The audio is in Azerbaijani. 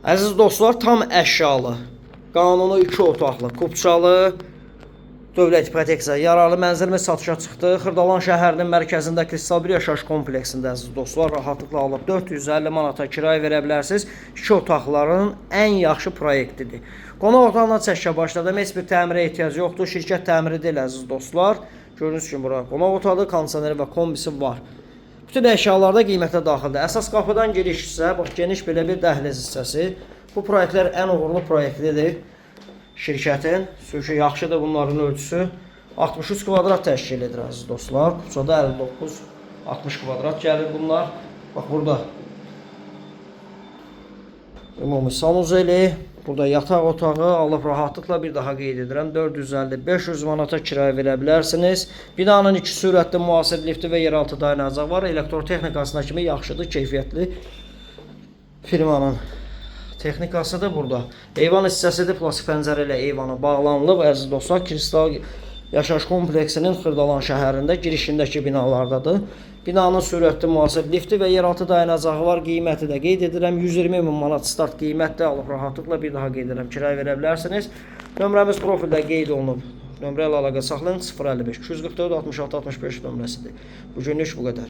Əziz dostlar, tam əşyalı, qanuni 2 otaqlı, kubçalı, dövlət ipotekası yararlı mənzilimiz satışa çıxdı. Xırdalan şəhərinin mərkəzində kristal bir yaşayış kompleksində əziz dostlar, rahatlıqla alıb 450 manata kirayə verə bilərsiniz. 2 otaqların ən yaxşı proyektidir. Qonaq otağından çəkişə başladım. Heç bir təmirə ehtiyac yoxdur. Şirkət təmiri deyil əziz dostlar. Gördüyünüz kimi bura qonaq otağı, kondisioneri və kombisi var. Bütün əşyalarda qiymətə daxildir. Əsas qapıdan giriş isə bax, geniş belə bir dəhliz hissəsi. Bu proyektlər ən uğurlu proyektlidir şirkətin. Çünki yaxşıdır bunların ölçüsü. 63 kvadrat təşkil edir əziz dostlar. Kupçada 59-60 kvadrat gəlir bunlar. Bax burada ümumi sanuzeli, burada yataq otağı alıb rahatlıqla bir daha qeyd edirəm 450-500 manata kirayə verə bilərsiniz. Binanın 2 sürətli müasir lifti və yeraltı dayanacağı var. Elektrotexnikasına kimi yaxşıdır, keyfiyyətli firmanın texnikasıdır burada. Eyvan hissəsidir, plastik pəncərə ilə eyvanı bağlanılıb. Əziz dostlar, kristal yaşayış kompleksinin Xırdalan şəhərində girişindəki binalardadır. Binanın sürətli müasir lifti və yeraltı dayanacağı var. Qiyməti də qeyd edirəm. 120 min manat start qiymətdə alıb rahatlıqla bir daha qeyd edirəm. Kirayə verə bilərsiniz. Nömrəmiz profildə qeyd olunub. Nömrə ilə əlaqə saxlayın. 055 244 66 65 nömrəsidir. Bu günlük bu qədər.